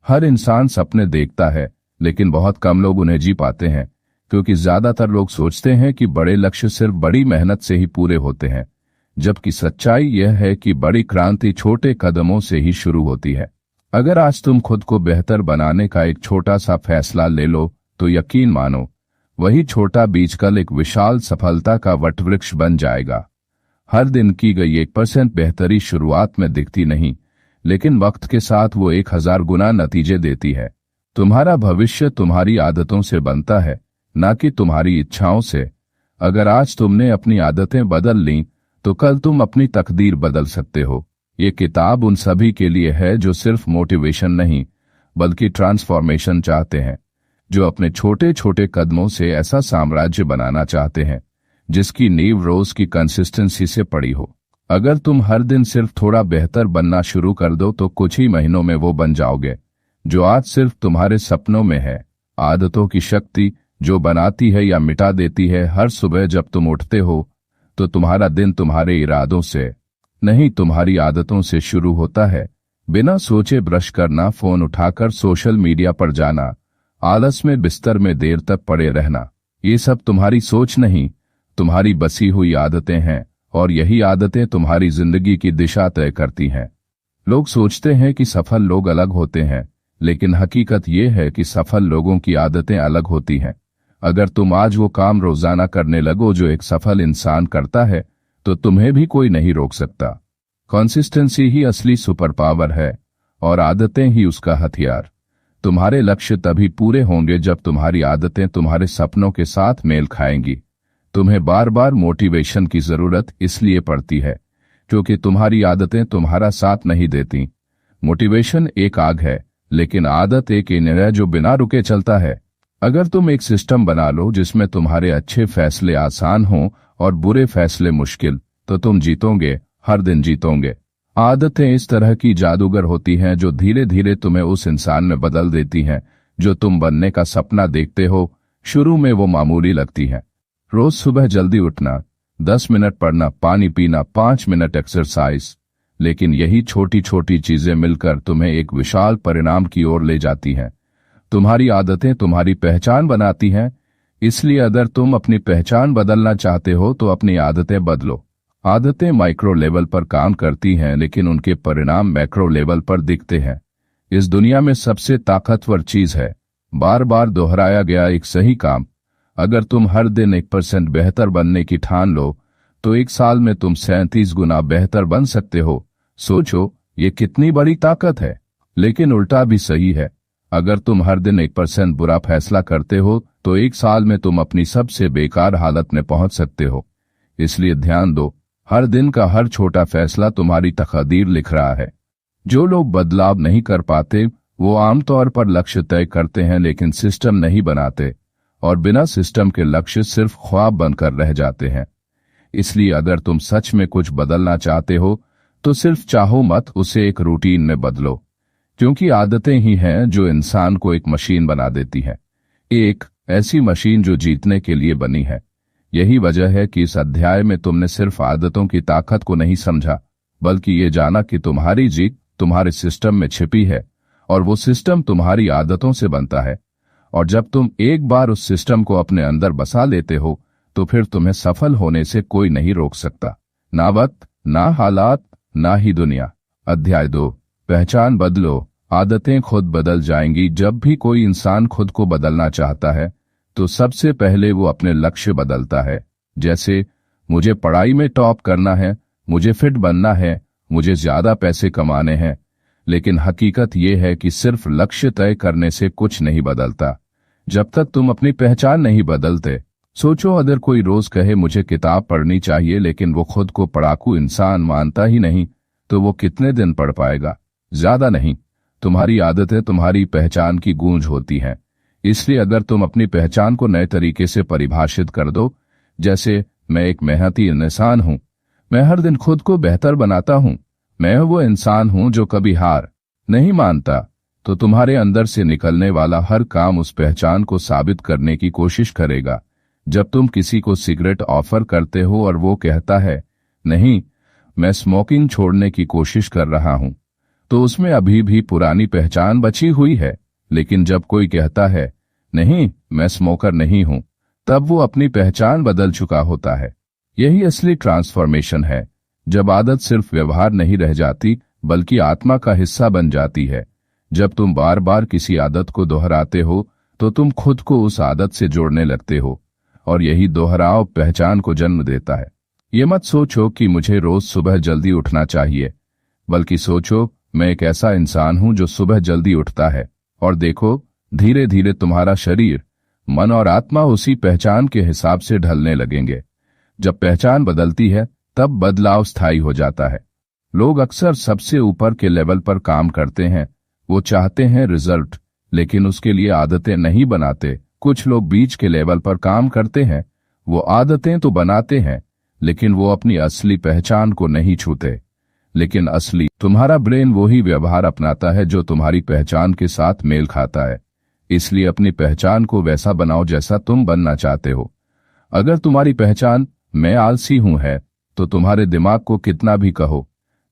हर इंसान सपने देखता है, लेकिन बहुत कम लोग उन्हें जी पाते हैं, क्योंकि ज्यादातर लोग सोचते हैं कि बड़े लक्ष्य सिर्फ बड़ी मेहनत से ही पूरे होते हैं, जबकि सच्चाई यह है कि बड़ी क्रांति छोटे कदमों से ही शुरू होती है। अगर आज तुम खुद को बेहतर बनाने का एक छोटा सा फैसला ले लो, तो यकीन मानो वही छोटा बीज कल एक विशाल सफलता का वटवृक्ष बन जाएगा। हर दिन की गई 1% बेहतरी शुरुआत में दिखती नहीं, लेकिन वक्त के साथ वो 1000 गुना नतीजे देती है। तुम्हारा भविष्य तुम्हारी आदतों से बनता है, ना कि तुम्हारी इच्छाओं से। अगर आज तुमने अपनी आदतें बदल लीं, तो कल तुम अपनी तकदीर बदल सकते हो। ये किताब उन सभी के लिए है जो सिर्फ मोटिवेशन नहीं, बल्कि ट्रांसफॉर्मेशन चाहते हैं, जो अपने छोटे छोटे कदमों से ऐसा साम्राज्य बनाना चाहते हैं जिसकी नींव रोज की कंसिस्टेंसी से पड़ी हो। अगर तुम हर दिन सिर्फ थोड़ा बेहतर बनना शुरू कर दो, तो कुछ ही महीनों में वो बन जाओगे जो आज सिर्फ तुम्हारे सपनों में है। आदतों की शक्ति जो बनाती है या मिटा देती है। हर सुबह जब तुम उठते हो, तो तुम्हारा दिन तुम्हारे इरादों से नहीं, तुम्हारी आदतों से शुरू होता है। बिना सोचे ब्रश करना, फोन उठाकर सोशल मीडिया पर जाना, आलस में बिस्तर में देर तक पड़े रहना, ये सब तुम्हारी सोच नहीं, तुम्हारी बसी हुई आदतें हैं। और यही आदतें तुम्हारी जिंदगी की दिशा तय करती हैं। लोग सोचते हैं कि सफल लोग अलग होते हैं, लेकिन हकीकत ये है कि सफल लोगों की आदतें अलग होती हैं। अगर तुम आज वो काम रोजाना करने लगो जो एक सफल इंसान करता है, तो तुम्हें भी कोई नहीं रोक सकता। कंसिस्टेंसी ही असली सुपर पावर है, और आदतें ही उसका हथियार। तुम्हारे लक्ष्य तभी पूरे होंगे जब तुम्हारी आदतें तुम्हारे सपनों के साथ मेल खाएंगी। तुम्हें बार बार मोटिवेशन की जरूरत इसलिए पड़ती है क्योंकि तुम्हारी आदतें तुम्हारा साथ नहीं देती। मोटिवेशन एक आग है, लेकिन आदत एक इंजन है जो बिना रुके चलता है। अगर तुम एक सिस्टम बना लो जिसमें तुम्हारे अच्छे फैसले आसान हों और बुरे फैसले मुश्किल, तो तुम जीतोगे, हर दिन जीतोगे। आदतें इस तरह की जादूगर होती हैं जो धीरे धीरे तुम्हें उस इंसान में बदल देती हैं जो तुम बनने का सपना देखते हो। शुरू में वो मामूली लगती हैं। रोज सुबह जल्दी उठना, 10 मिनट पढ़ना, पानी पीना, 5 मिनट एक्सरसाइज। लेकिन यही छोटी छोटी चीजें मिलकर तुम्हें एक विशाल परिणाम की ओर ले जाती हैं। तुम्हारी आदतें तुम्हारी पहचान बनाती हैं, इसलिए अगर तुम अपनी पहचान बदलना चाहते हो तो अपनी आदतें बदलो। आदतें माइक्रो लेवल पर काम करती हैं, लेकिन उनके परिणाम मैक्रो लेवल पर दिखते हैं। इस दुनिया में सबसे ताकतवर चीज है बार बार दोहराया गया एक सही काम। अगर तुम हर दिन 1% बेहतर बनने की ठान लो, तो एक साल में तुम 37 गुना बेहतर बन सकते हो। सोचो, ये कितनी बड़ी ताकत है। लेकिन उल्टा भी सही है। अगर तुम हर दिन 1% बुरा फैसला करते हो, तो एक साल में तुम अपनी सबसे बेकार हालत में पहुंच सकते हो। इसलिए ध्यान दो, हर दिन का हर छोटा फैसला तुम्हारी तकदीर लिख रहा है। जो लोग बदलाव नहीं कर पाते, वो आमतौर पर लक्ष्य तय करते हैं लेकिन सिस्टम नहीं बनाते, और बिना सिस्टम के लक्ष्य सिर्फ ख्वाब बनकर रह जाते हैं। इसलिए अगर तुम सच में कुछ बदलना चाहते हो, तो सिर्फ चाहो मत, उसे एक रूटीन में बदलो, क्योंकि आदतें ही हैं जो इंसान को एक मशीन बना देती हैं। एक ऐसी मशीन जो जीतने के लिए बनी है। यही वजह है कि इस अध्याय में तुमने सिर्फ आदतों की ताकत को नहीं समझा, बल्कि ये जाना कि तुम्हारी जीत तुम्हारे सिस्टम में छिपी है, और वो सिस्टम तुम्हारी आदतों से बनता है। और जब तुम एक बार उस सिस्टम को अपने अंदर बसा लेते हो, तो फिर तुम्हें सफल होने से कोई नहीं रोक सकता। ना वक्त, ना हालात, ना ही दुनिया। अध्याय 2, पहचान बदलो। आदतें खुद बदल जाएंगी। जब भी कोई इंसान खुद को बदलना चाहता है, तो सबसे पहले वो अपने लक्ष्य बदलता है। जैसे, मुझे पढ़ाई में टॉप करना है, मुझे फिट बनना है, मुझे ज्यादा पैसे कमाने हैं। लेकिन हकीकत यह है कि सिर्फ लक्ष्य तय करने से कुछ नहीं बदलता, जब तक तुम अपनी पहचान नहीं बदलते। सोचो, अगर कोई रोज कहे मुझे किताब पढ़नी चाहिए, लेकिन वो खुद को पढ़ाकू इंसान मानता ही नहीं, तो वो कितने दिन पढ़ पाएगा? ज्यादा नहीं। तुम्हारी आदतें तुम्हारी पहचान की गूंज होती हैं। इसलिए अगर तुम अपनी पहचान को नए तरीके से परिभाषित कर दो, जैसे मैं एक मेहनती इंसान हूं, मैं हर दिन खुद को बेहतर बनाता हूं, मैं वो इंसान हूं जो कभी हार नहीं मानता, तो तुम्हारे अंदर से निकलने वाला हर काम उस पहचान को साबित करने की कोशिश करेगा। जब तुम किसी को सिगरेट ऑफर करते हो और वो कहता है, नहीं, मैं स्मोकिंग छोड़ने की कोशिश कर रहा हूं, तो उसमें अभी भी पुरानी पहचान बची हुई है। लेकिन जब कोई कहता है नहीं मैं स्मोकर नहीं हूं, तब वो अपनी पहचान बदल चुका होता है। यही असली ट्रांसफॉर्मेशन है, जब आदत सिर्फ व्यवहार नहीं रह जाती बल्कि आत्मा का हिस्सा बन जाती है। जब तुम बार बार किसी आदत को दोहराते हो तो तुम खुद को उस आदत से जोड़ने लगते हो, और यही दोहराव पहचान को जन्म देता है। ये मत सोचो कि मुझे रोज सुबह जल्दी उठना चाहिए, बल्कि सोचो मैं एक ऐसा इंसान हूं जो सुबह जल्दी उठता है। और देखो, धीरे धीरे तुम्हारा शरीर, मन और आत्मा उसी पहचान के हिसाब से ढलने लगेंगे। जब पहचान बदलती है तब बदलाव स्थायी हो जाता है। लोग अक्सर सबसे ऊपर के लेवल पर काम करते हैं, वो चाहते हैं रिजल्ट, लेकिन उसके लिए आदतें नहीं बनाते। कुछ लोग बीच के लेवल पर काम करते हैं, वो आदतें तो बनाते हैं लेकिन वो अपनी असली पहचान को नहीं छूते। लेकिन असली तुम्हारा ब्रेन वही व्यवहार अपनाता है जो तुम्हारी पहचान के साथ मेल खाता है। इसलिए अपनी पहचान को वैसा बनाओ जैसा तुम बनना चाहते हो। अगर तुम्हारी पहचान मैं आलसी हूं है, तो तुम्हारे दिमाग को कितना भी कहो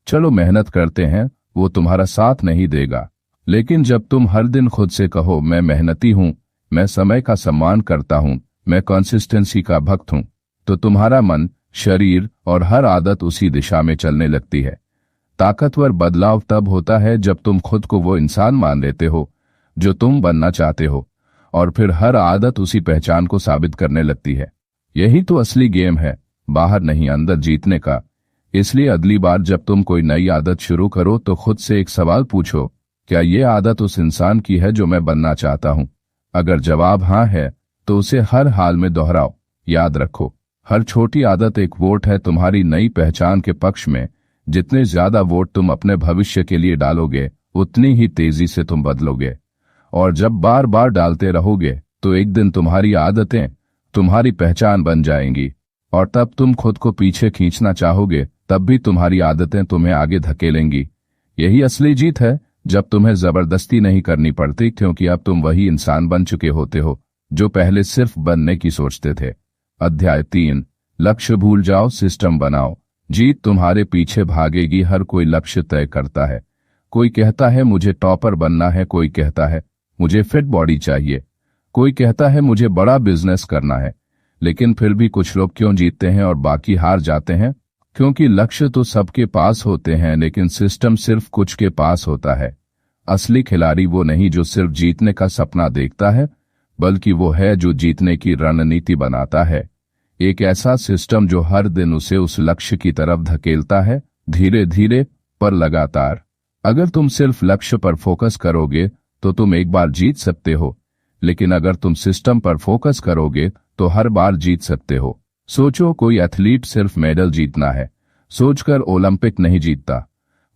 चलो मेहनत करते हैं, वो तुम्हारा साथ नहीं देगा। लेकिन जब तुम हर दिन खुद से कहो मैं मेहनती हूं, मैं समय का सम्मान करता हूं, मैं कंसिस्टेंसी का भक्त हूं, तो तुम्हारा मन, शरीर और हर आदत उसी दिशा में चलने लगती है। ताकतवर बदलाव तब होता है जब तुम खुद को वो इंसान मान लेते हो जो तुम बनना चाहते हो, और फिर हर आदत उसी पहचान को साबित करने लगती है। यही तो असली गेम है, बाहर नहीं अंदर जीतने का। इसलिए अगली बार जब तुम कोई नई आदत शुरू करो तो खुद से एक सवाल पूछो, क्या ये आदत उस इंसान की है जो मैं बनना चाहता हूं? अगर जवाब हाँ है तो उसे हर हाल में दोहराओ। याद रखो, हर छोटी आदत एक वोट है तुम्हारी नई पहचान के पक्ष में। जितने ज्यादा वोट तुम अपने भविष्य के लिए डालोगे, उतनी ही तेजी से तुम बदलोगे। और जब बार बार डालते रहोगे तो एक दिन तुम्हारी आदतें तुम्हारी पहचान बन जाएंगी, और तब तुम खुद को पीछे खींचना चाहोगे तब भी तुम्हारी आदतें तुम्हें आगे धकेलेंगी। यही असली जीत है, जब तुम्हें जबरदस्ती नहीं करनी पड़ती, क्योंकि अब तुम वही इंसान बन चुके होते हो जो पहले सिर्फ बनने की सोचते थे। अध्याय 3, लक्ष्य भूल जाओ, सिस्टम बनाओ। जीत तुम्हारे पीछे भागेगी। हर कोई लक्ष्य तय करता है। कोई कहता है मुझे टॉपर बनना है, कोई कहता है मुझे फिट बॉडी चाहिए, कोई कहता है मुझे बड़ा बिजनेस करना है। लेकिन फिर भी कुछ लोग क्यों जीतते हैं और बाकी हार जाते हैं? क्योंकि लक्ष्य तो सबके पास होते हैं, लेकिन सिस्टम सिर्फ कुछ के पास होता है। असली खिलाड़ी वो नहीं जो सिर्फ जीतने का सपना देखता है, बल्कि वो है जो जीतने की रणनीति बनाता है। एक ऐसा सिस्टम जो हर दिन उसे उस लक्ष्य की तरफ धकेलता है, धीरे धीरे पर लगातार। अगर तुम सिर्फ लक्ष्य पर फोकस करोगे तो तुम एक बार जीत सकते हो, लेकिन अगर तुम सिस्टम पर फोकस करोगे तो हर बार जीत सकते हो। सोचो, कोई एथलीट सिर्फ मेडल जीतना है सोचकर ओलंपिक नहीं जीतता।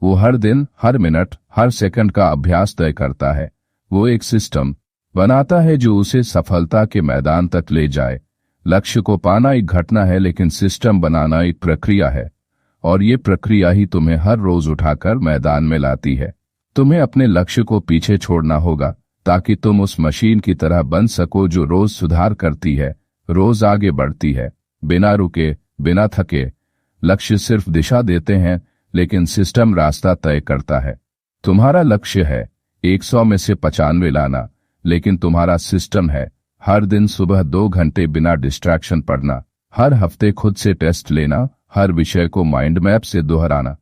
वो हर दिन, हर मिनट, हर सेकंड का अभ्यास तय करता है। वो एक सिस्टम बनाता है जो उसे सफलता के मैदान तक ले जाए। लक्ष्य को पाना एक घटना है, लेकिन सिस्टम बनाना एक प्रक्रिया है, और ये प्रक्रिया ही तुम्हें हर रोज उठाकर मैदान में लाती है। तुम्हें अपने लक्ष्य को पीछे छोड़ना होगा ताकि तुम उस मशीन की तरह बन सको जो रोज सुधार करती है, रोज आगे बढ़ती है, बिना रुके, बिना थके। लक्ष्य सिर्फ दिशा देते हैं, लेकिन सिस्टम रास्ता तय करता है। तुम्हारा लक्ष्य है 100 में से 95 लाना, लेकिन तुम्हारा सिस्टम है हर दिन सुबह 2 घंटे बिना डिस्ट्रैक्शन पढ़ना, हर हफ्ते खुद से टेस्ट लेना, हर विषय को माइंड मैप से दोहराना।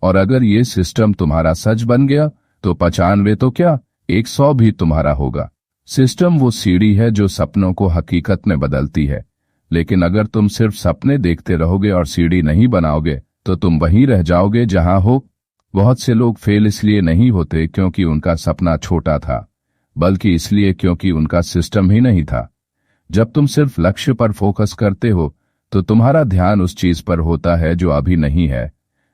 और अगर ये सिस्टम तुम्हारा सच बन गया तो 95 तो क्या, 100 भी तुम्हारा होगा। सिस्टम वो सीढ़ी है जो सपनों को हकीकत में बदलती है। लेकिन अगर तुम सिर्फ सपने देखते रहोगे और सीढ़ी नहीं बनाओगे तो तुम वहीं रह जाओगे जहां हो। बहुत से लोग फेल इसलिए नहीं होते क्योंकि उनका सपना छोटा था, बल्कि इसलिए क्योंकि उनका सिस्टम ही नहीं था। जब तुम सिर्फ लक्ष्य पर फोकस करते हो तो तुम्हारा ध्यान उस चीज पर होता है जो अभी नहीं है,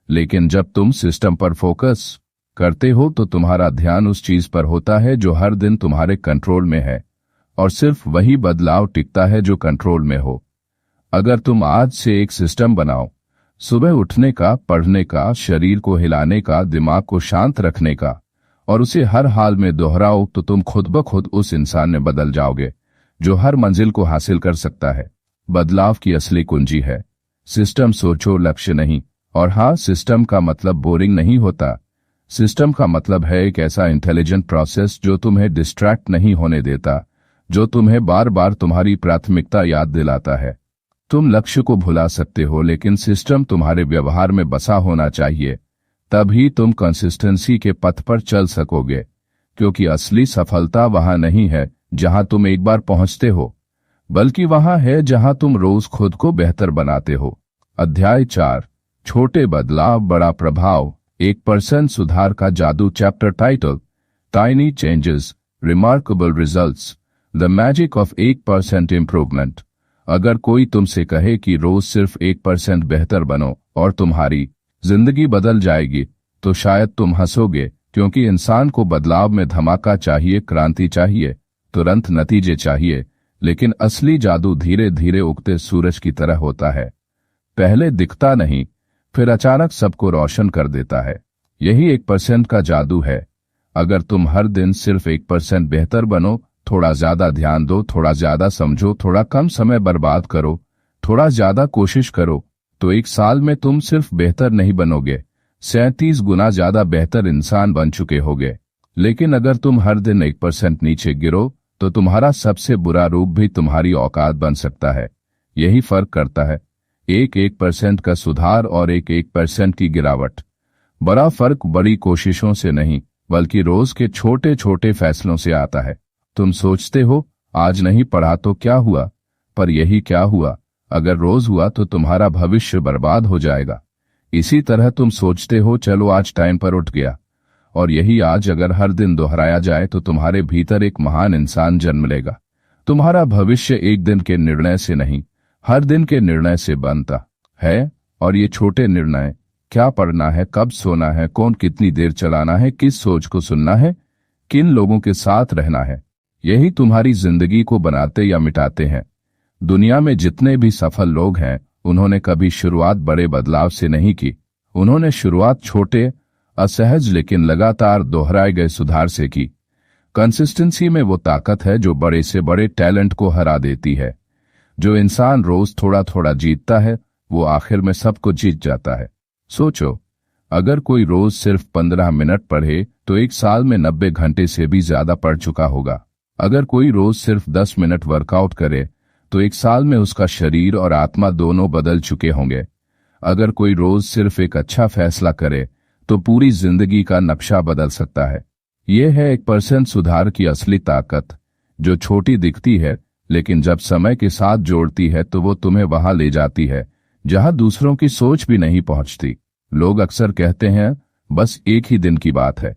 लेकिन जब तुम सिस्टम पर फोकस करते हो तो तुम्हारा ध्यान उस चीज पर होता है जो हर दिन तुम्हारे कंट्रोल में है, और सिर्फ वही बदलाव टिकता है जो कंट्रोल में हो। अगर तुम आज से एक सिस्टम बनाओ, सुबह उठने का, पढ़ने का, शरीर को हिलाने का, दिमाग को शांत रखने का, और उसे हर हाल में दोहराओ, तो तुम खुद ब खुद उस इंसान में बदल जाओगे जो हर मंजिल को हासिल कर सकता है। बदलाव की असली कुंजी है सिस्टम। सोचो, लक्ष्य नहीं। और हाँ, सिस्टम का मतलब बोरिंग नहीं होता। सिस्टम का मतलब है एक ऐसा इंटेलिजेंट प्रोसेस जो तुम्हें डिस्ट्रैक्ट नहीं होने देता, जो तुम्हें बार बार तुम्हारी प्राथमिकता याद दिलाता है। तुम लक्ष्य को भुला सकते हो, लेकिन सिस्टम तुम्हारे व्यवहार में बसा होना चाहिए, तभी तुम कंसिस्टेंसी के पथ पर चल सकोगे। क्योंकि असली सफलता वहां नहीं है जहां तुम एक बार पहुंचते हो, बल्कि वहां है जहां तुम रोज खुद को बेहतर बनाते हो। अध्याय 4, छोटे बदलाव बड़ा प्रभाव, 1% सुधार का जादू। Chapter title, tiny changes, remarkable results, the magic of 1% improvement. अगर कोई तुमसे कहे कि रोज सिर्फ 1% बेहतर बनो और तुम्हारी जिंदगी बदल जाएगी, तो शायद तुम हंसोगे, क्योंकि इंसान को बदलाव में धमाका चाहिए, क्रांति चाहिए, तुरंत नतीजे चाहिए। लेकिन असली जादू धीरे धीरे उगते सूरज की तरह होता है। पहले दिखता नहीं, फिर अचानक सबको रोशन कर देता है। यही 1% का जादू है। अगर तुम हर दिन सिर्फ 1% बेहतर बनो, थोड़ा ज्यादा ध्यान दो, थोड़ा ज्यादा समझो, थोड़ा कम समय बर्बाद करो, थोड़ा ज्यादा कोशिश करो, तो 1 साल में तुम सिर्फ बेहतर नहीं बनोगे, 37 गुना ज्यादा बेहतर इंसान बन चुके होगे। लेकिन अगर तुम हर दिन 1% नीचे गिरो, तो तुम्हारा सबसे बुरा रूप भी तुम्हारी औकात बन सकता है। यही फर्क करता है 1% का सुधार और 1% की गिरावट। बड़ा फर्क बड़ी कोशिशों से नहीं, बल्कि रोज के छोटे छोटे फैसलों से आता है। तुम सोचते हो आज नहीं पढ़ा तो क्या हुआ, पर यही क्या हुआ, अगर रोज हुआ तो तुम्हारा भविष्य बर्बाद हो जाएगा। इसी तरह तुम सोचते हो चलो आज टाइम पर उठ गया, और यही आज अगर हर दिन दोहराया जाए तो तुम्हारे भीतर एक महान इंसान जन्म लेगा। तुम्हारा भविष्य एक दिन के निर्णय से नहीं, हर दिन के निर्णय से बनता है। और ये छोटे निर्णय, क्या पढ़ना है, कब सोना है, कौन कितनी देर चलाना है, किस सोच को सुनना है, किन लोगों के साथ रहना है, यही तुम्हारी जिंदगी को बनाते या मिटाते हैं। दुनिया में जितने भी सफल लोग हैं, उन्होंने कभी शुरुआत बड़े बदलाव से नहीं की। उन्होंने शुरुआत छोटे, असहज लेकिन लगातार दोहराए गए सुधार से की। कंसिस्टेंसी में वो ताकत है जो बड़े से बड़े टैलेंट को हरा देती है। जो इंसान रोज थोड़ा थोड़ा जीतता है, वो आखिर में सब कुछ जीत जाता है। सोचो, अगर कोई रोज सिर्फ 15 मिनट पढ़े तो 1 साल में 90 घंटे से भी ज्यादा पढ़ चुका होगा। अगर कोई रोज सिर्फ 10 मिनट वर्कआउट करे तो 1 साल में उसका शरीर और आत्मा दोनों बदल चुके होंगे। अगर कोई रोज सिर्फ एक अच्छा फैसला करे तो पूरी जिंदगी का नक्शा बदल सकता है। यह है 1% सुधार की असली ताकत, जो छोटी दिखती है, लेकिन जब समय के साथ जोड़ती है तो वो तुम्हें वहां ले जाती है जहां दूसरों की सोच भी नहीं पहुंचती। लोग अक्सर कहते हैं बस एक ही दिन की बात है,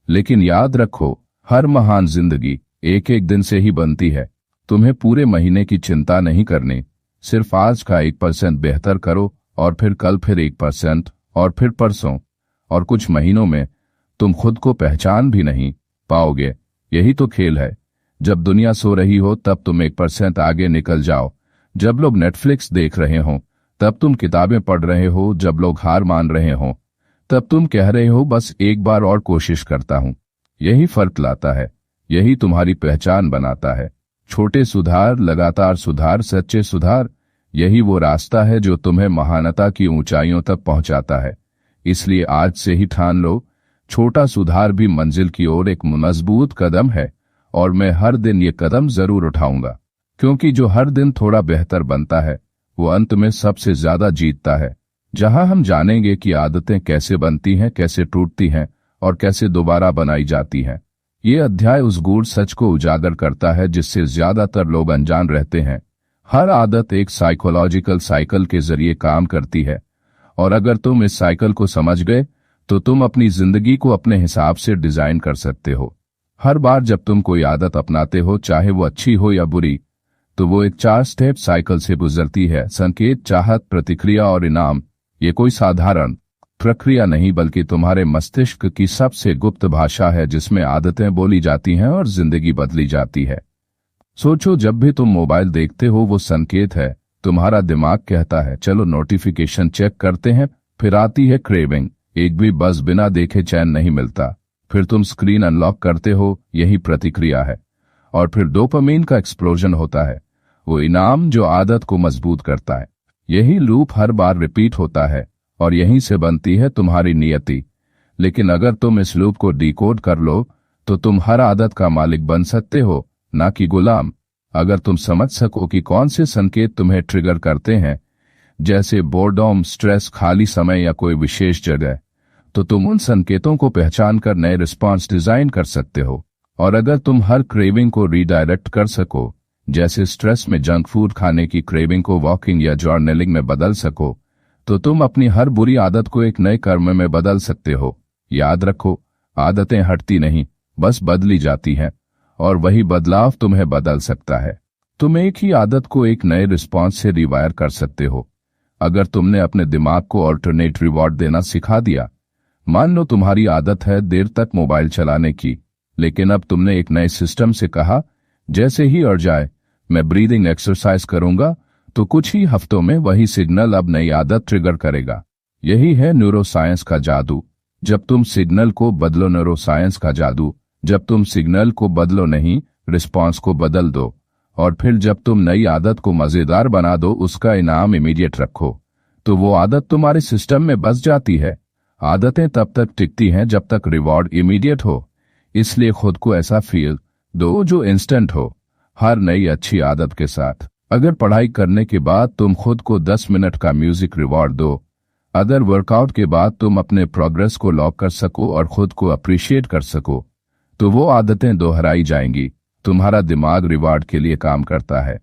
लेकिन याद रखो, हर महान जिंदगी एक एक दिन से ही बनती है। तुम्हें पूरे महीने की चिंता नहीं करनी, सिर्फ आज का 1% बेहतर करो, और फिर कल फिर 1%, और फिर परसों, और कुछ महीनों में तुम खुद को पहचान भी नहीं पाओगे। यही तो खेल है। जब दुनिया सो रही हो तब तुम 1% आगे निकल जाओ। जब लोग नेटफ्लिक्स देख रहे हो तब तुम किताबें पढ़ रहे हो। जब लोग हार मान रहे हो तब तुम कह रहे हो बस एक बार और कोशिश करता हूं। यही फर्क लाता है, यही तुम्हारी पहचान बनाता है। छोटे सुधार, लगातार सुधार, सच्चे सुधार, यही वो रास्ता है जो तुम्हें महानता की ऊंचाइयों तक पहुंचाता है। इसलिए आज से ही ठान लो, छोटा सुधार भी मंजिल की ओर एक मजबूत कदम है, और मैं हर दिन ये कदम जरूर उठाऊंगा। क्योंकि जो हर दिन थोड़ा बेहतर बनता है, वो अंत में सबसे ज्यादा जीतता है। जहां हम जानेंगे कि आदतें कैसे बनती हैं, कैसे टूटती हैं, और कैसे दोबारा बनाई जाती हैं। ये अध्याय उस गूढ़ सच को उजागर करता है जिससे ज्यादातर लोग अनजान रहते हैं। हर आदत एक साइकोलॉजिकल साइकिल के जरिए काम करती है, और अगर तुम इस साइकिल को समझ गए तो तुम अपनी जिंदगी को अपने हिसाब से डिजाइन कर सकते हो। हर बार जब तुम कोई आदत अपनाते हो, चाहे वो अच्छी हो या बुरी, तो वो एक 4 स्टेप साइकिल से गुजरती है। संकेत, चाहत, प्रतिक्रिया और इनाम। ये कोई साधारण प्रक्रिया नहीं, बल्कि तुम्हारे मस्तिष्क की सबसे गुप्त भाषा है जिसमें आदतें बोली जाती हैं और जिंदगी बदली जाती है। सोचो, जब भी तुम मोबाइल देखते हो वो संकेत है। तुम्हारा दिमाग कहता है चलो नोटिफिकेशन चेक करते हैं, फिर आती है क्रेविंग, एक भी बस बिना देखे चैन नहीं मिलता। फिर तुम स्क्रीन अनलॉक करते हो, यही प्रतिक्रिया है। और फिर डोपामिन का एक्सप्लोजन होता है, वो इनाम जो आदत को मजबूत करता है। यही लूप हर बार रिपीट होता है, और यहीं से बनती है तुम्हारी नियति। लेकिन अगर तुम इस लूप को डिकोड कर लो तो तुम हर आदत का मालिक बन सकते हो, ना कि गुलाम। अगर तुम समझ सको कि कौन से संकेत तुम्हें ट्रिगर करते हैं, जैसे बोर्डम, स्ट्रेस, खाली समय या कोई विशेष जगह, तो तुम उन संकेतों को पहचान कर नए रिस्पॉन्स डिजाइन कर सकते हो। और अगर तुम हर क्रेविंग को रीडायरेक्ट कर सको, जैसे स्ट्रेस में जंक फूड खाने की क्रेविंग को वॉकिंग या जर्नलिंग में बदल सको, तो तुम अपनी हर बुरी आदत को एक नए कर्म में बदल सकते हो। याद रखो, आदतें हटती नहीं, बस बदली जाती हैं, और वही बदलाव तुम्हें बदल सकता है। तुम एक ही आदत को एक नए रिस्पॉन्स से रिवायर कर सकते हो। अगर तुमने अपने दिमाग को ऑल्टरनेट रिवॉर्ड देना सिखा दिया, मान लो तुम्हारी आदत है देर तक मोबाइल चलाने की, लेकिन अब तुमने एक नए सिस्टम से कहा, जैसे ही अड़ जाए मैं ब्रीदिंग एक्सरसाइज करूंगा, तो कुछ ही हफ्तों में वही सिग्नल अब नई आदत ट्रिगर करेगा। यही है न्यूरोसाइंस का जादू। जब तुम सिग्नल को बदलो, न्यूरोसाइंस का जादू, जब तुम सिग्नल को बदलो नहीं, रिस्पॉन्स को बदल दो। और फिर जब तुम नई आदत को मजेदार बना दो, उसका इनाम इमीडिएट रखो, तो वो आदत तुम्हारे सिस्टम में बस जाती है। आदतें तब तक टिकती हैं जब तक रिवॉर्ड इमीडिएट हो, इसलिए खुद को ऐसा फील दो जो इंस्टेंट हो हर नई अच्छी आदत के साथ। अगर पढ़ाई करने के बाद तुम खुद को 10 मिनट का म्यूजिक रिवॉर्ड दो, अगर वर्कआउट के बाद तुम अपने प्रोग्रेस को लॉक कर सको और खुद को अप्रिशिएट कर सको, तो वो आदतें दोहराई जाएंगी। तुम्हारा दिमाग रिवॉर्ड के लिए काम करता है,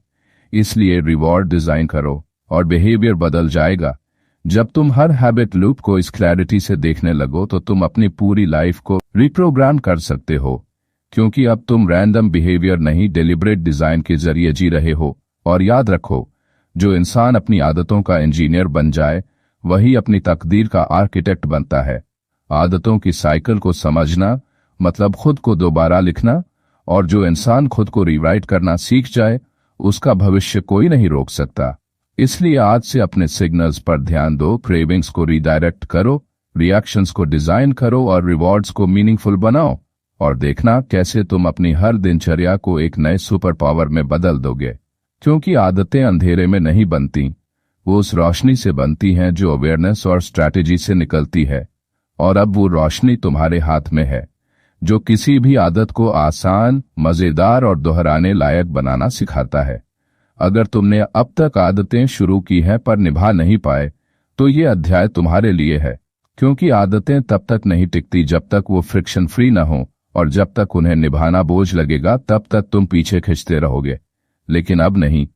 इसलिए रिवॉर्ड डिजाइन करो और बिहेवियर बदल जाएगा। जब तुम हर हैबिट लूप को इस क्लैरिटी से देखने लगो, तो तुम अपनी पूरी लाइफ को रिप्रोग्राम कर सकते हो, क्योंकि अब तुम रैंडम बिहेवियर नहीं, डिलिब्रेट डिजाइन के जरिए जी रहे हो। और याद रखो, जो इंसान अपनी आदतों का इंजीनियर बन जाए, वही अपनी तकदीर का आर्किटेक्ट बनता है। आदतों की साइकिल को समझना मतलब खुद को दोबारा लिखना, और जो इंसान खुद को रिराइट करना सीख जाए, उसका भविष्य कोई नहीं रोक सकता। इसलिए आज से अपने सिग्नल्स पर ध्यान दो, क्रेविंग्स को रीडायरेक्ट करो, रिएक्शंस को डिजाइन करो और रिवॉर्ड्स को मीनिंगफुल बनाओ, और देखना कैसे तुम अपनी हर दिनचर्या को एक नए सुपर पावर में बदल दोगे। क्योंकि आदतें अंधेरे में नहीं बनती, वो उस रोशनी से बनती हैं जो अवेयरनेस और स्ट्रैटेजी से निकलती है। और अब वो रोशनी तुम्हारे हाथ में है, जो किसी भी आदत को आसान, मजेदार और दोहराने लायक बनाना सिखाता है। अगर तुमने अब तक आदतें शुरू की हैं पर निभा नहीं पाए, तो ये अध्याय तुम्हारे लिए है। क्योंकि आदतें तब तक नहीं टिकती जब तक वो फ्रिक्शन फ्री न हो, और जब तक उन्हें निभाना बोझ लगेगा तब तक तुम पीछे खिंचते रहोगे। लेकिन अब नहीं,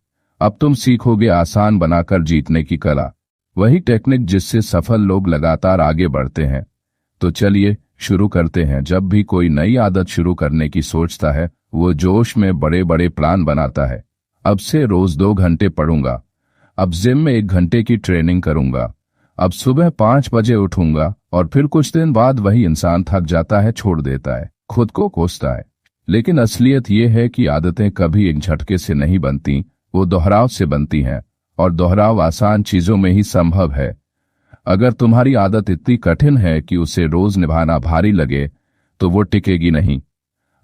अब तुम सीखोगे आसान बनाकर जीतने की कला, वही टेक्निक जिससे सफल लोग लगातार आगे बढ़ते हैं। तो चलिए शुरू करते हैं। जब भी कोई नई आदत शुरू करने की सोचता है, वो जोश में बड़े बड़े प्लान बनाता है। अब से रोज 2 घंटे पढ़ूंगा, अब जिम में 1 घंटे की ट्रेनिंग करूंगा, अब सुबह 5 बजे उठूंगा, और फिर कुछ दिन बाद वही इंसान थक जाता है, छोड़ देता है, खुद को कोसता है। लेकिन असलियत ये है कि आदतें कभी एक झटके से नहीं बनती, वो दोहराव से बनती हैं, और दोहराव आसान चीजों में ही संभव है। अगर तुम्हारी आदत इतनी कठिन है कि उसे रोज निभाना भारी लगे, तो वो टिकेगी नहीं।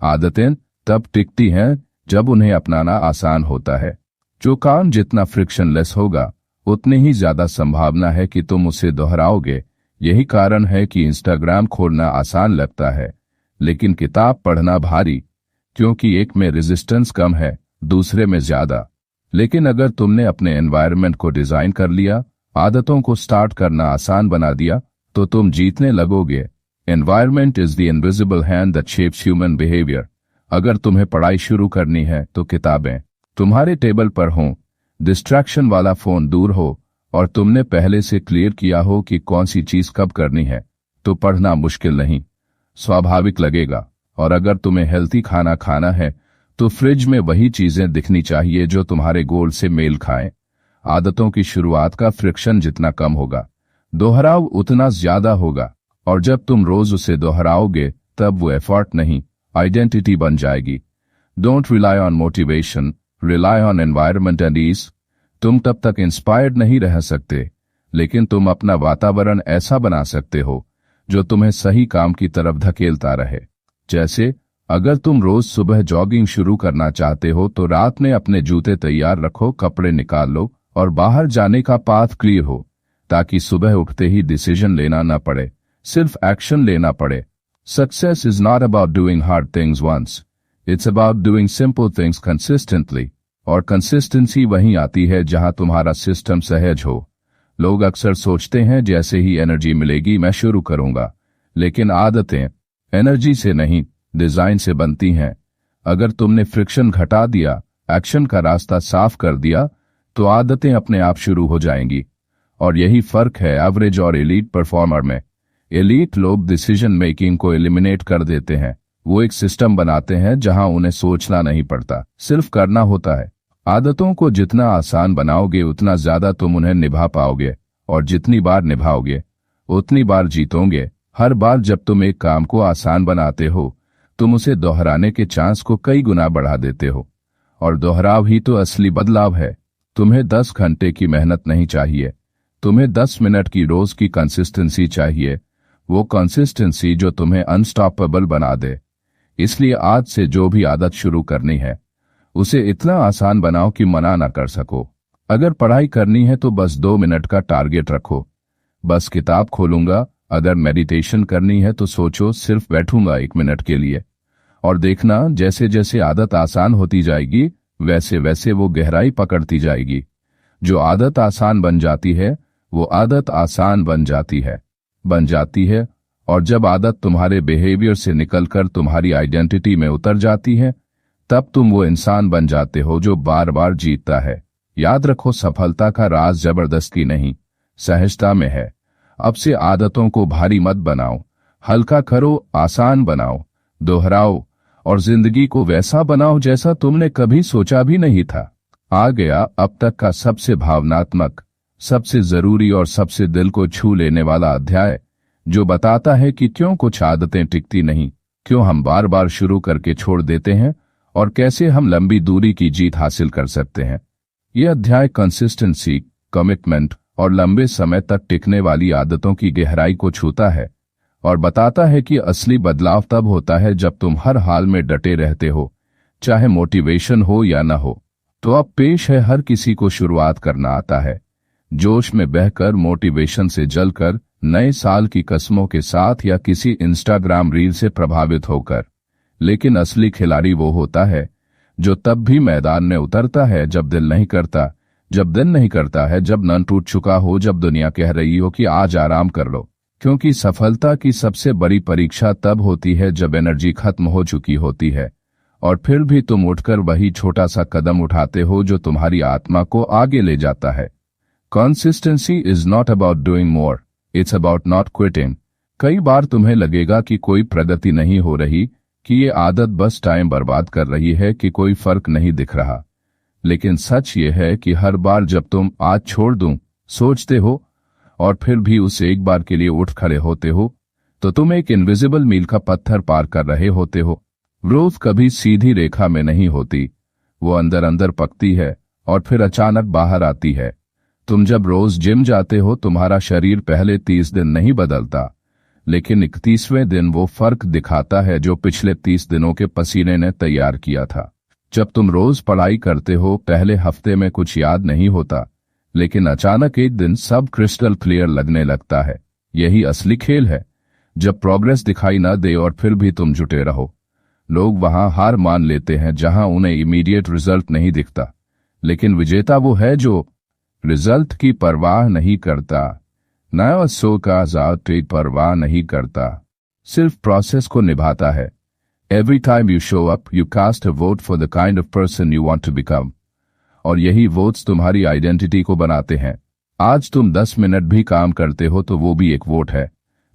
आदतें तब टिकती हैं जब उन्हें अपनाना आसान होता है। जो काम जितना फ्रिक्शनलेस होगा, उतनी ही ज्यादा संभावना है कि तुम उसे दोहराओगे। यही कारण है कि इंस्टाग्राम खोलना आसान लगता है, लेकिन किताब पढ़ना भारी, क्योंकि एक में रेजिस्टेंस कम है, दूसरे में ज्यादा। लेकिन अगर तुमने अपने एनवायरनमेंट को डिजाइन कर लिया, आदतों को स्टार्ट करना आसान बना दिया, तो तुम जीतने लगोगे। Environment is the invisible hand that shapes human behaviour. अगर तुम्हें पढ़ाई शुरू करनी है, तो किताबें तुम्हारे टेबल पर हों, डिस्ट्रैक्शन वाला फोन दूर हो, और तुमने पहले से क्लियर किया हो कि कौन सी चीज कब करनी है, तो पढ़ना मुश्किल नहीं, स्वाभाविक लगेगा। और अगर तुम्हें हेल्थी खाना खाना है, तो फ्रिज में वही चीजें दिखनी चाहिए जो तुम्हारे गोल से मेल खाएं। आदतों की शुरुआत का फ्रिक्शन जितना कम होगा, दोहराव उतना ज्यादा होगा, और जब तुम रोज उसे दोहराओगे, तब वो एफर्ट नहीं, आइडेंटिटी बन जाएगी। Don't rely on motivation, rely on environment and ease. तुम तब तक इंस्पायर्ड नहीं रह सकते, लेकिन तुम अपना वातावरण ऐसा बना सकते हो जो तुम्हें सही काम की तरफ धकेलता रहे। जैसे अगर तुम रोज सुबह जॉगिंग शुरू करना चाहते हो, तो रात में अपने जूते तैयार रखो, कपड़े निकाल लो, और बाहर जाने का पाथ क्लियर हो, ताकि सुबह उठते ही डिसीजन लेना न पड़े। सिर्फ एक्शन लेना पड़े। Success is not about doing hard things once, it's about doing simple things consistently. और कंसिस्टेंसी वहीं आती है जहां तुम्हारा सिस्टम सहज हो। लोग अक्सर सोचते हैं जैसे ही एनर्जी मिलेगी मैं शुरू करूंगा, लेकिन आदतें एनर्जी से नहीं, डिजाइन से बनती हैं। अगर तुमने फ्रिक्शन घटा दिया, एक्शन का रास्ता साफ कर दिया, तो आदतें अपने आप शुरू हो जाएंगी। और यही फर्क है एवरेज और एलीट परफॉर्मर में। एलीट लोग डिसीजन मेकिंग को एलिमिनेट कर देते हैं। वो एक सिस्टम बनाते हैं जहां उन्हें सोचना नहीं पड़ता, सिर्फ करना होता है। आदतों को जितना आसान बनाओगे उतना ज्यादा तुम उन्हें निभा पाओगे, और जितनी बार निभाओगे उतनी बार जीतोगे। हर बार जब तुम एक काम को आसान बनाते हो, तुम उसे दोहराने के चांस को कई गुना बढ़ा देते हो। और दोहराव ही तो असली बदलाव है। तुम्हें 10 घंटे की मेहनत नहीं चाहिए, तुम्हें 10 मिनट की रोज की कंसिस्टेंसी चाहिए। वो कंसिस्टेंसी जो तुम्हें अनस्टॉपेबल बना दे। इसलिए आज से जो भी आदत शुरू करनी है, उसे इतना आसान बनाओ कि मना ना कर सको। अगर पढ़ाई करनी है तो बस 2 मिनट का टारगेट रखो। बस किताब खोलूंगा। अगर मेडिटेशन करनी है तो सोचो सिर्फ बैठूंगा 1 मिनट के लिए। और देखना जैसे जैसे आदत आसान होती जाएगी वैसे वैसे वो गहराई पकड़ती जाएगी। जो आदत आसान बन जाती है वो आदत आसान बन जाती है। और जब आदत तुम्हारे बिहेवियर से निकलकर तुम्हारी आइडेंटिटी में उतर जाती है, तब तुम वो इंसान बन जाते हो जो बार बार जीतता है। याद रखो, सफलता का राज जबरदस्ती नहीं, सहजता में है। अब से आदतों को भारी मत बनाओ, हल्का करो, आसान बनाओ, दोहराओ और जिंदगी को वैसा बनाओ जैसा तुमने कभी सोचा भी नहीं था। आ गया अब तक का सबसे भावनात्मक, सबसे जरूरी और सबसे दिल को छू लेने वाला अध्याय, जो बताता है कि क्यों कुछ आदतें टिकती नहीं, क्यों हम बार बार शुरू करके छोड़ देते हैं और कैसे हम लंबी दूरी की जीत हासिल कर सकते हैं। यह अध्याय कंसिस्टेंसी, कमिटमेंट और लंबे समय तक टिकने वाली आदतों की गहराई को छूता है और बताता है कि असली बदलाव तब होता है जब तुम हर हाल में डटे रहते हो, चाहे मोटिवेशन हो या न हो। तो अब पेश है, हर किसी को शुरुआत करना आता है, जोश में बहकर, मोटिवेशन से जलकर, नए साल की कसमों के साथ या किसी इंस्टाग्राम रील से प्रभावित होकर। लेकिन असली खिलाड़ी वो होता है जो तब भी मैदान में उतरता है जब दिल नहीं करता, जब मन टूट चुका हो, जब दुनिया कह रही हो कि आज आराम कर लो। क्योंकि सफलता की सबसे बड़ी परीक्षा तब होती है जब एनर्जी खत्म हो चुकी होती है और फिर भी तुम उठकर वही छोटा सा कदम उठाते हो जो तुम्हारी आत्मा को आगे ले जाता है। Consistency is not about doing more, it's about not quitting. कई बार तुम्हें लगेगा कि कोई प्रगति नहीं हो रही, कि ये आदत बस टाइम बर्बाद कर रही है, कि कोई फर्क नहीं दिख रहा। लेकिन सच ये है कि हर बार जब तुम आज छोड़ दूं सोचते हो और फिर भी उस एक बार के लिए उठ खड़े होते हो, तो तुम एक इनविजिबल मील का पत्थर पार कर रहे होते हो। ग्रोथ कभी सीधी रेखा में नहीं होती, वो अंदर अंदर पकती है और फिर अचानक बाहर आती है। तुम जब रोज जिम जाते हो, तुम्हारा शरीर पहले 30 दिन नहीं बदलता, लेकिन 31वें दिन वो फर्क दिखाता है जो पिछले 30 दिनों के पसीने ने तैयार किया था। जब तुम रोज पढ़ाई करते हो, पहले हफ्ते में कुछ याद नहीं होता, लेकिन अचानक एक दिन सब क्रिस्टल क्लियर लगने लगता है। यही असली खेल है, जब प्रोग्रेस दिखाई न दे और फिर भी तुम जुटे रहो। लोग वहां हार मान लेते हैं जहां उन्हें इमीडिएट रिजल्ट नहीं दिखता, लेकिन विजेता वो है जो रिजल्ट की परवाह नहीं करता, नया सो का ज़ाती परवाह नहीं करता, सिर्फ प्रोसेस को निभाता है। Every time you show up, you cast a vote for the kind of person you want to become. और यही वोट्स तुम्हारी आइडेंटिटी को बनाते हैं। आज तुम 10 मिनट भी काम करते हो तो वो भी एक वोट है।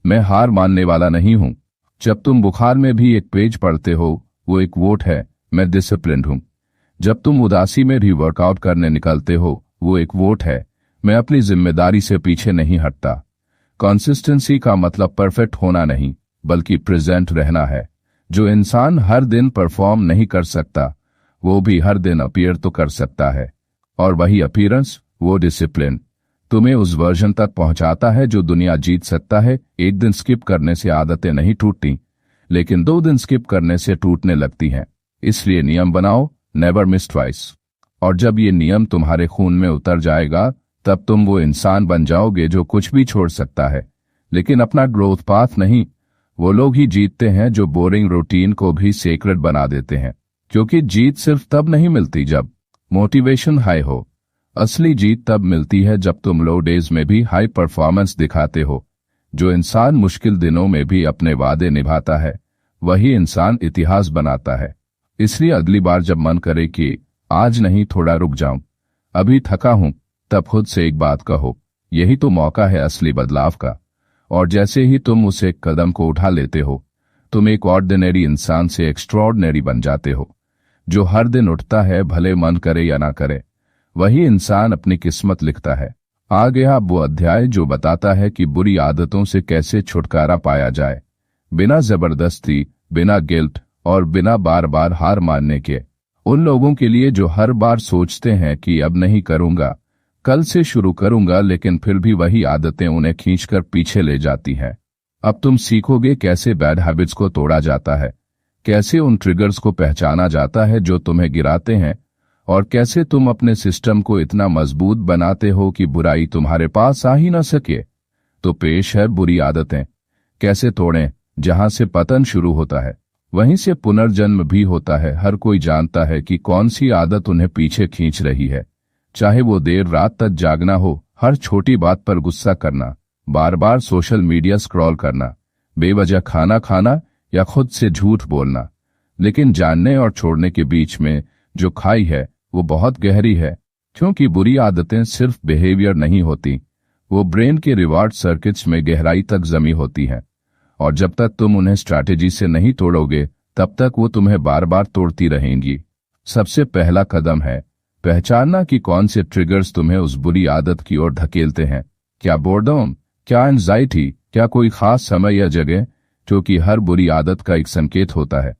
मैं हार मानने वाला नहीं हूं। जब तुम बुखार में भी एक पेज पढ़ते हो, वो एक वोट है, मैं डिसिप्लिन्ड हूं। जब तुम उदासी में भी वर्कआउट करने निकलते हो, वो एक वोट है, मैं अपनी जिम्मेदारी से पीछे नहीं हटता। कंसिस्टेंसी का मतलब परफेक्ट होना नहीं, बल्कि प्रेजेंट रहना है। जो इंसान हर दिन परफॉर्म नहीं कर सकता, वो भी हर दिन अपीयर तो कर सकता है। और वही अपीयरेंस, वो डिसिप्लिन, तुम्हें उस वर्जन तक पहुंचाता है जो दुनिया जीत सकता है। एक दिन स्किप करने से आदतें नहीं टूटती, लेकिन 2 दिन स्किप करने से टूटने लगती हैं। इसलिए नियम बनाओ, नेवर मिस ट्वाइस। और जब ये नियम तुम्हारे खून में उतर जाएगा, तब तुम वो इंसान बन जाओगे जो कुछ भी छोड़ सकता है, लेकिन अपना ग्रोथ पाथ नहीं। वो लोग ही जीतते हैं जो बोरिंग रूटीन को भी सेक्रेट बना देते हैं, क्योंकि जीत सिर्फ तब नहीं मिलती जब मोटिवेशन हाई हो। असली जीत तब मिलती है जब तुम लो डेज में भी हाई परफॉर्मेंस दिखाते हो। जो इंसान मुश्किल दिनों में भी अपने वादे निभाता है, वही इंसान इतिहास बनाता है। इसलिए अगली बार जब मन करे कि आज नहीं, थोड़ा रुक जाऊं, अभी थका हूं, तब खुद से एक बात कहो, यही तो मौका है असली बदलाव का। और जैसे ही तुम उस एक कदम को उठा लेते हो, तुम एक ऑर्डिनरी इंसान से एक्स्ट्रॉर्डिनरी बन जाते हो। जो हर दिन उठता है, भले मन करे या ना करे, वही इंसान अपनी किस्मत लिखता है। आ गया अब वो अध्याय जो बताता है कि बुरी आदतों से कैसे छुटकारा पाया जाए, बिना जबरदस्ती, बिना गिल्ट और बिना बार बार हार मानने के। उन लोगों के लिए जो हर बार सोचते हैं कि अब नहीं करूंगा, कल से शुरू करूंगा, लेकिन फिर भी वही आदतें उन्हें खींचकर पीछे ले जाती हैं। अब तुम सीखोगे कैसे बैड हैबिट्स को तोड़ा जाता है, कैसे उन ट्रिगर्स को पहचाना जाता है जो तुम्हें गिराते हैं, और कैसे तुम अपने सिस्टम को इतना मजबूत बनाते हो कि बुराई तुम्हारे पास आ ही न सके। तो पेश है बुरी आदतें कैसे तोड़ें। जहां से पतन शुरू होता है, वहीं से पुनर्जन्म भी होता है। हर कोई जानता है कि कौन सी आदत उन्हें पीछे खींच रही है, चाहे वो देर रात तक जागना हो, हर छोटी बात पर गुस्सा करना, बार बार सोशल मीडिया स्क्रॉल करना, बेवजह खाना खाना या खुद से झूठ बोलना। लेकिन जानने और छोड़ने के बीच में जो खाई है वो बहुत गहरी है, क्योंकि बुरी आदतें सिर्फ बिहेवियर नहीं होती, वो ब्रेन के रिवार्ड सर्किट्स में गहराई तक जमी होती हैं। और जब तक तुम उन्हें स्ट्रैटेजी से नहीं तोड़ोगे, तब तक वो तुम्हें बार बार तोड़ती रहेंगी। सबसे पहला कदम है पहचानना कि कौन से ट्रिगर्स तुम्हें उस बुरी आदत की ओर धकेलते हैं। क्या बोर्डम, क्या एंजाइटी, क्या कोई खास समय या जगह, क्योंकि हर बुरी आदत का एक संकेत होता है।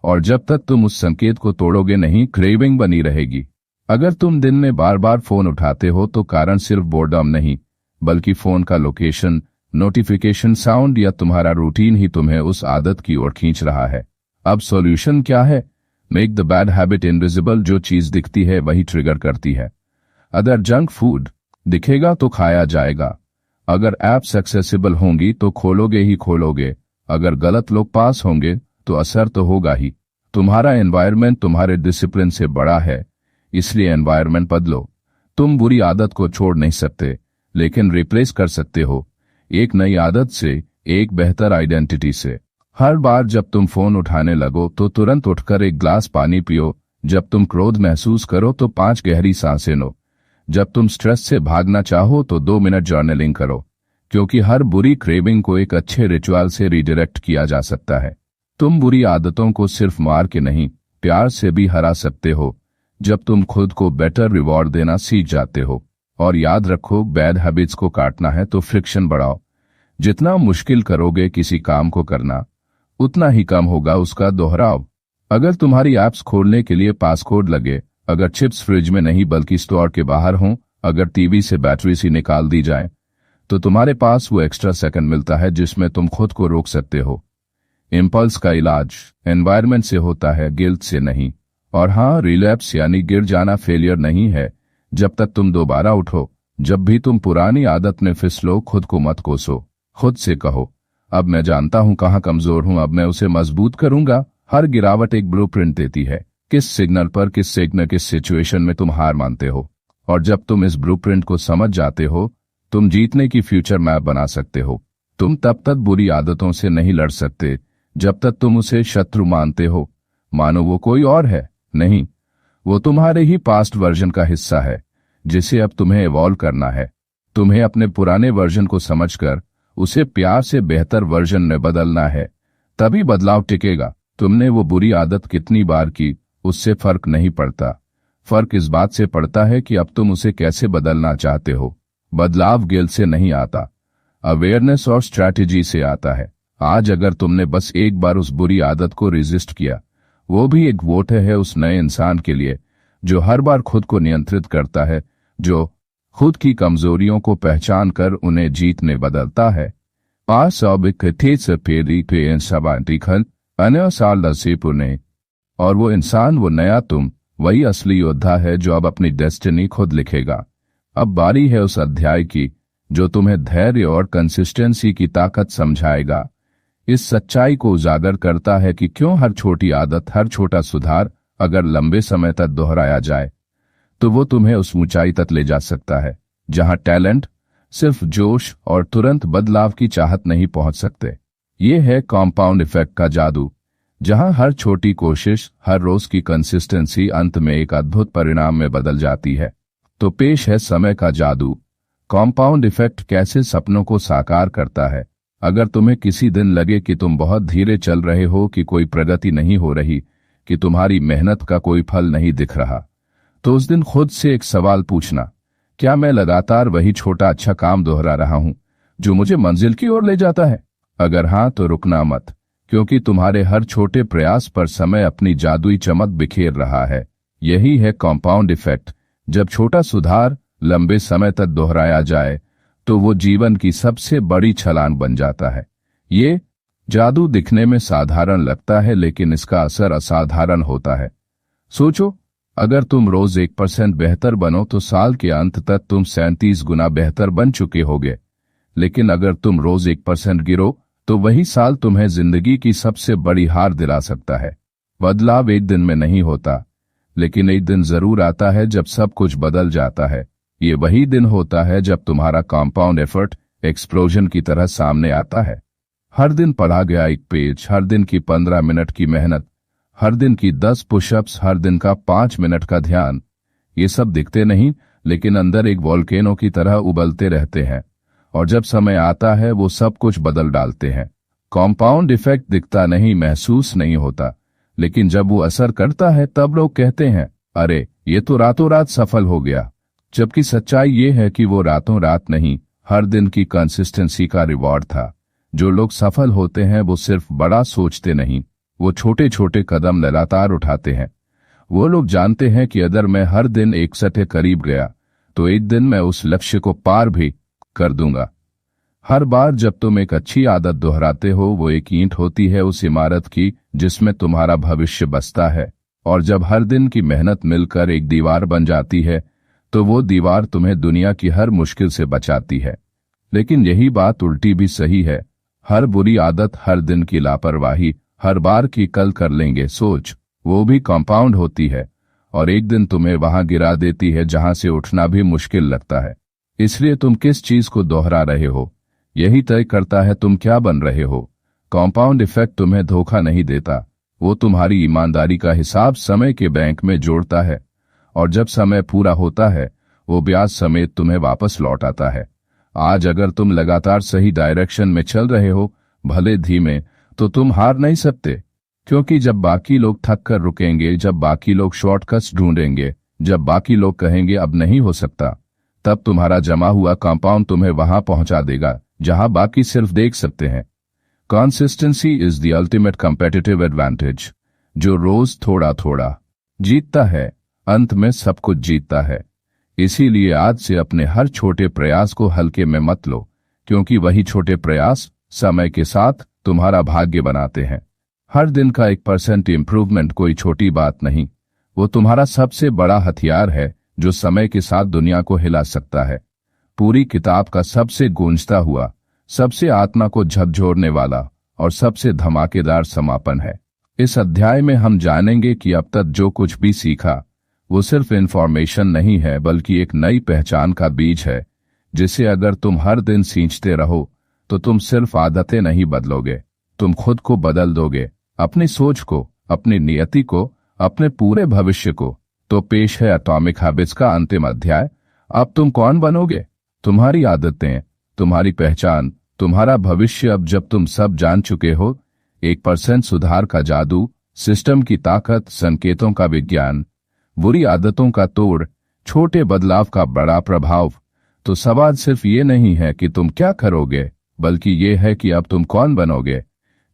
और जब तक तुम उस संकेत को तोड़ोगे नहीं, क्रेविंग बनी रहेगी। अगर तुम दिन में बार बार फोन उठाते हो तो कारण सिर्फ बोर्डम नहीं, बल्कि फोन का लोकेशन, नोटिफिकेशन साउंड या तुम्हारा रूटीन ही तुम्हें उस आदत की ओर खींच रहा है। अब सॉल्यूशन क्या है? Make the bad habit invisible. जो चीज दिखती है वही ट्रिगर करती है। अगर जंक फूड दिखेगा तो खाया जाएगा, अगर ऐप्स एक्सेसिबल होंगी तो खोलोगे ही खोलोगे, अगर गलत लोग पास होंगे तो असर तो होगा ही। तुम्हारा एनवायरनमेंट तुम्हारे डिसिप्लिन से बड़ा है, इसलिए एनवायरनमेंट बदलो। तुम बुरी आदत को छोड़ नहीं सकते, लेकिन रिप्लेस कर सकते हो एक नई आदत से, एक बेहतर आइडेंटिटी से। हर बार जब तुम फोन उठाने लगो तो तुरंत उठकर एक ग्लास पानी पियो। जब तुम क्रोध महसूस करो तो 5 गहरी सांसें लो। जब तुम स्ट्रेस से भागना चाहो तो 2 मिनट जर्नलिंग करो, क्योंकि हर बुरी क्रेविंग को एक अच्छे रिचुअल से रिडायरेक्ट किया जा सकता है। तुम बुरी आदतों को सिर्फ मार के नहीं, प्यार से भी हरा सकते हो, जब तुम खुद को बेटर रिवॉर्ड देना सीख जाते हो। और याद रखो, बैड हैबिट्स को काटना है तो फ्रिक्शन बढ़ाओ। जितना मुश्किल करोगे किसी काम को करना, उतना ही कम होगा उसका दोहराव। अगर तुम्हारी ऐप्स खोलने के लिए पासकोड लगे, अगर चिप्स फ्रिज में नहीं बल्कि स्टोर के बाहर हों, अगर टीवी से बैटरी सी निकाल दी जाए, तो तुम्हारे पास वो एक्स्ट्रा सेकंड मिलता है जिसमें तुम खुद को रोक सकते हो। इम्पल्स का इलाज एनवायरनमेंट से होता है, गिल्ट से नहीं। और हाँ, रिलैप्स यानी गिर जाना फेलियर नहीं है। जब तक तुम दोबारा उठो, जब भी तुम पुरानी आदत में फिसलो, खुद को मत कोसो। खुद से कहो, अब मैं जानता हूं कहां कमजोर हूं, अब मैं उसे मजबूत करूंगा। हर गिरावट एक ब्लूप्रिंट देती है, किस सिग्नल पर, किस सिग्नल, किस सिचुएशन में तुम हार मानते हो। और जब तुम इस ब्लूप्रिंट को समझ जाते हो, तुम जीतने की फ्यूचर मैप बना सकते हो। तुम तब तक बुरी आदतों से नहीं लड़ सकते जब तक तुम उसे शत्रु मानते हो, मानो वो कोई और है। नहीं, वो तुम्हारे ही पास्ट वर्जन का हिस्सा है, जिसे अब तुम्हें इवॉल्व करना है। तुम्हें अपने पुराने वर्जन को समझकर उसे प्यार से बेहतर वर्जन में बदलना है, तभी बदलाव टिकेगा। तुमने वो बुरी आदत कितनी बार की, उससे फर्क नहीं पड़ता। फर्क इस बात से पड़ता है कि अब तुम उसे कैसे बदलना चाहते हो। बदलाव गिल्ट से नहीं आता, अवेयरनेस और स्ट्रैटेजी से आता है। आज अगर तुमने बस एक बार उस बुरी आदत को रेजिस्ट किया, वो भी एक वोट है उस नए इंसान के लिए जो हर बार खुद को नियंत्रित करता है, जो खुद की कमजोरियों को पहचान कर उन्हें जीतने बदलता है। और वो इंसान, वो नया तुम, वही असली योद्धा है जो अब अपनी डेस्टिनी खुद लिखेगा। अब बारी है उस अध्याय की जो तुम्हें धैर्य और कंसिस्टेंसी की ताकत समझाएगा। इस सच्चाई को उजागर करता है कि क्यों हर छोटी आदत, हर छोटा सुधार अगर लंबे समय तक दोहराया जाए तो वो तुम्हें उस ऊंचाई तक ले जा सकता है जहां टैलेंट, सिर्फ जोश और तुरंत बदलाव की चाहत नहीं पहुंच सकते। ये है कॉम्पाउंड इफेक्ट का जादू, जहां हर छोटी कोशिश, हर रोज की कंसिस्टेंसी अंत में एक अद्भुत परिणाम में बदल जाती है। तो पेश है समय का जादू। कॉम्पाउंड इफेक्ट कैसे सपनों को साकार करता है। अगर तुम्हें किसी दिन लगे कि तुम बहुत धीरे चल रहे हो, कि कोई प्रगति नहीं हो रही, कि तुम्हारी मेहनत का कोई फल नहीं दिख रहा, तो उस दिन खुद से एक सवाल पूछना, क्या मैं लगातार वही छोटा अच्छा काम दोहरा रहा हूं जो मुझे मंजिल की ओर ले जाता है? अगर हां, तो रुकना मत, क्योंकि तुम्हारे हर छोटे प्रयास पर समय अपनी जादुई चमक बिखेर रहा है। यही है कॉम्पाउंड इफेक्ट। जब छोटा सुधार लंबे समय तक दोहराया जाए तो वो जीवन की सबसे बड़ी छलांग बन जाता है। ये जादू दिखने में साधारण लगता है, लेकिन इसका असर असाधारण होता है। सोचो, अगर तुम रोज 1% बेहतर बनो तो साल के अंत तक तुम 37 गुना बेहतर बन चुके होगे। लेकिन अगर तुम रोज 1% गिरो तो वही साल तुम्हें जिंदगी की सबसे बड़ी हार दिला सकता है। बदलाव एक दिन में नहीं होता, लेकिन एक दिन जरूर आता है जब सब कुछ बदल जाता है। ये वही दिन होता है जब तुम्हारा कॉम्पाउंड एफर्ट एक्सप्लोजन की तरह सामने आता है। हर दिन पढ़ा गया एक पेज, हर दिन की 15 मिनट की मेहनत, हर दिन की 10 पुशअप्स, हर दिन का 5 मिनट का ध्यान, ये सब दिखते नहीं, लेकिन अंदर एक वोल्केनो की तरह उबलते रहते हैं, और जब समय आता है वो सब कुछ बदल डालते हैं। कॉम्पाउंड इफेक्ट दिखता नहीं, महसूस नहीं होता, लेकिन जब वो असर करता है तब लोग कहते हैं, अरे ये तो रातों रात सफल हो गया। जबकि सच्चाई ये है कि वो रातों रात नहीं, हर दिन की कंसिस्टेंसी का रिवॉर्ड था। जो लोग सफल होते हैं वो सिर्फ बड़ा सोचते नहीं, वो छोटे छोटे कदम लगातार उठाते हैं। वो लोग जानते हैं कि अगर मैं हर दिन 1 के करीब गया तो एक दिन मैं उस लक्ष्य को पार भी कर दूंगा। हर बार जब तुम एक अच्छी आदत दोहराते हो, वो एक ईंट होती है उस इमारत की जिसमें तुम्हारा भविष्य बसता है। और जब हर दिन की मेहनत मिलकर एक दीवार बन जाती है तो वो दीवार तुम्हें दुनिया की हर मुश्किल से बचाती है। लेकिन यही बात उल्टी भी सही है। हर बुरी आदत, हर दिन की लापरवाही, हर बार की कल कर लेंगे सोच, वो भी कंपाउंड होती है और एक दिन तुम्हें वहां गिरा देती है जहां से उठना भी मुश्किल लगता है। इसलिए तुम किस चीज को दोहरा रहे हो, यही तय करता है तुम क्या बन रहे हो। कंपाउंड इफेक्ट तुम्हें धोखा नहीं देता, वो तुम्हारी ईमानदारी का हिसाब समय के बैंक में जोड़ता है, और जब समय पूरा होता है वो ब्याज समेत तुम्हें वापस लौट आता है। आज अगर तुम लगातार सही डायरेक्शन में चल रहे हो, भले धीमे, तो तुम हार नहीं सकते, क्योंकि जब बाकी लोग थक कर रुकेंगे, जब बाकी लोग शॉर्टकट्स ढूंढेंगे, जब बाकी लोग कहेंगे अब नहीं हो सकता, तब तुम्हारा जमा हुआ कंपाउंड तुम्हें वहां पहुंचा देगा जहां बाकी सिर्फ देख सकते हैं। Consistency is the ultimate competitive advantage. जो रोज थोड़ा थोड़ा जीतता है, अंत में सब कुछ जीतता है। इसीलिए आज से अपने हर छोटे प्रयास को हल्के में मत लो, क्योंकि वही छोटे प्रयास समय के साथ तुम्हारा भाग्य बनाते हैं। हर दिन का 1% इम्प्रूवमेंट कोई छोटी बात नहीं, वो तुम्हारा सबसे बड़ा हथियार है जो समय के साथ दुनिया को हिला सकता है। पूरी किताब का सबसे गूंजता हुआ, सबसे आत्मा को झकझोरने वाला और सबसे धमाकेदार समापन है। इस अध्याय में हम जानेंगे कि अब तक जो कुछ भी सीखा वो सिर्फ इंफॉर्मेशन नहीं है, बल्कि एक नई पहचान का बीज है, जिसे अगर तुम हर दिन सींचते रहो तो तुम सिर्फ आदतें नहीं बदलोगे, तुम खुद को बदल दोगे, अपनी सोच को, अपनी नियति को, अपने पूरे भविष्य को। तो पेश है एटॉमिक हैबिट्स का अंतिम अध्याय। अब तुम कौन बनोगे? तुम्हारी आदतें, तुम्हारी पहचान, तुम्हारा भविष्य। अब जब तुम सब जान चुके हो, 1% सुधार का जादू, सिस्टम की ताकत, संकेतों का विज्ञान, बुरी आदतों का तोड़, छोटे बदलाव का बड़ा प्रभाव, तो सवाल सिर्फ ये नहीं है कि तुम क्या करोगे, बल्कि ये है कि अब तुम कौन बनोगे।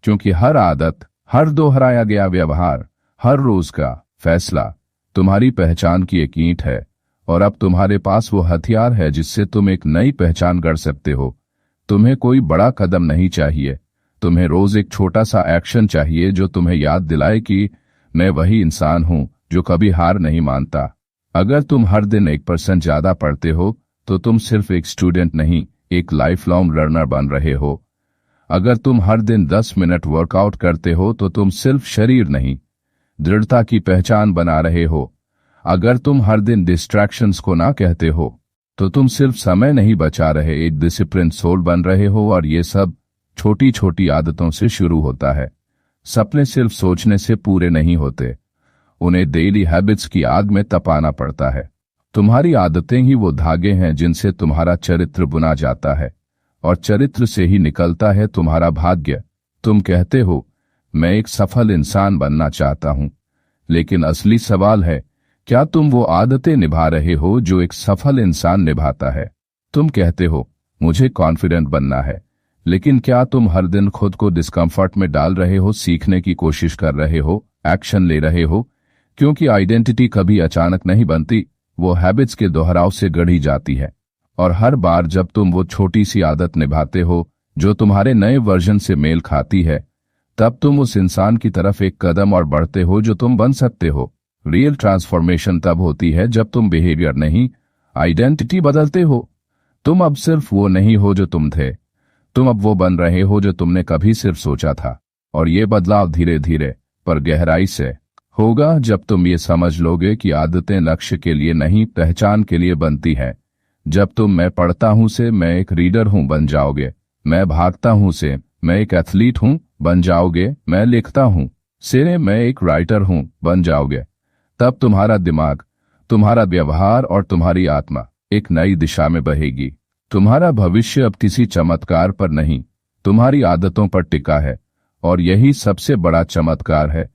क्योंकि हर आदत, हर दोहराया गया व्यवहार, हर रोज का फैसला तुम्हारी पहचान की एक ईंट है, और अब तुम्हारे पास वो हथियार है जिससे तुम एक नई पहचान गढ़ सकते हो। तुम्हें कोई बड़ा कदम नहीं चाहिए, तुम्हें रोज एक छोटा सा एक्शन चाहिए जो तुम्हें याद दिलाए कि मैं वही इंसान हूं जो कभी हार नहीं मानता। अगर तुम हर दिन 1% ज्यादा पढ़ते हो तो तुम सिर्फ एक स्टूडेंट नहीं, एक लाइफ लॉन्ग लर्नर बन रहे हो। अगर तुम हर दिन 10 मिनट वर्कआउट करते हो तो तुम सिर्फ शरीर नहीं, दृढ़ता की पहचान बना रहे हो। अगर तुम हर दिन डिस्ट्रैक्शंस को ना कहते हो तो तुम सिर्फ समय नहीं बचा रहे, एक डिसिप्लिन सोल बन रहे हो। और ये सब छोटी छोटी आदतों से शुरू होता है। सपने सिर्फ सोचने से पूरे नहीं होते, उन्हें डेली हैबिट्स की आग में तपाना पड़ता है। तुम्हारी आदतें ही वो धागे हैं जिनसे तुम्हारा चरित्र बुना जाता है, और चरित्र से ही निकलता है तुम्हारा भाग्य। तुम कहते हो मैं एक सफल इंसान बनना चाहता हूं, लेकिन असली सवाल है, क्या तुम वो आदतें निभा रहे हो जो एक सफल इंसान निभाता है? तुम कहते हो मुझे कॉन्फिडेंट बनना है, लेकिन क्या तुम हर दिन खुद को डिस्कम्फर्ट में डाल रहे हो, सीखने की कोशिश कर रहे हो, एक्शन ले रहे हो? क्योंकि आइडेंटिटी कभी अचानक नहीं बनती, वो हैबिट्स के दोहराव से गढ़ी जाती है। और हर बार जब तुम वो छोटी सी आदत निभाते हो जो तुम्हारे नए वर्जन से मेल खाती है, तब तुम उस इंसान की तरफ एक कदम और बढ़ते हो जो तुम बन सकते हो। रियल ट्रांसफॉर्मेशन तब होती है जब तुम बिहेवियर नहीं, आइडेंटिटी बदलते हो। तुम अब सिर्फ वो नहीं हो जो तुम थे, तुम अब वो बन रहे हो जो तुमने कभी सिर्फ सोचा था। और ये बदलाव धीरे धीरे पर गहराई से होगा जब तुम ये समझ लोगे कि आदतें लक्ष्य के लिए नहीं, पहचान के लिए बनती हैं। जब तुम मैं पढ़ता हूं से मैं एक रीडर हूं बन जाओगे, मैं भागता हूं से मैं एक एथलीट हूं बन जाओगे, मैं लिखता हूं से मैं एक राइटर हूं बन जाओगे। तब तुम्हारा दिमाग, तुम्हारा व्यवहार और तुम्हारी आत्मा एक नई दिशा में बहेगी। तुम्हारा भविष्य अब किसी चमत्कार पर नहीं, तुम्हारी आदतों पर टिका है। और यही सबसे बड़ा चमत्कार है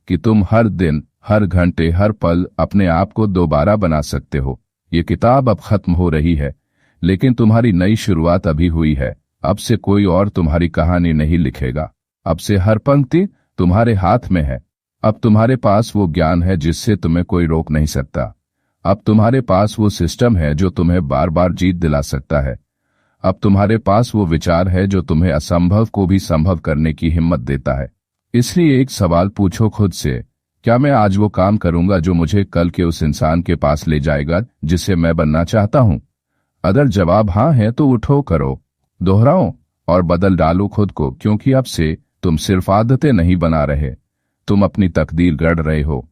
कि तुम हर दिन, हर घंटे, हर पल अपने आप को दोबारा बना सकते हो। ये किताब अब खत्म हो रही है, लेकिन तुम्हारी नई शुरुआत अभी हुई है। अब से कोई और तुम्हारी कहानी नहीं लिखेगा। अब से हर पंक्ति तुम्हारे हाथ में है। अब तुम्हारे पास वो ज्ञान है जिससे तुम्हें कोई रोक नहीं सकता। अब तुम्हारे पास वो सिस्टम है जो तुम्हें बार बार जीत दिला सकता है। अब तुम्हारे पास वो विचार है जो तुम्हें असंभव को भी संभव करने की हिम्मत देता है। इसलिए एक सवाल पूछो खुद से, क्या मैं आज वो काम करूंगा जो मुझे कल के उस इंसान के पास ले जाएगा जिसे मैं बनना चाहता हूं? अगर जवाब हाँ है तो उठो, करो, दोहराओ और बदल डालो खुद को, क्योंकि अब से तुम सिर्फ आदतें नहीं बना रहे, तुम अपनी तकदीर गढ़ रहे हो।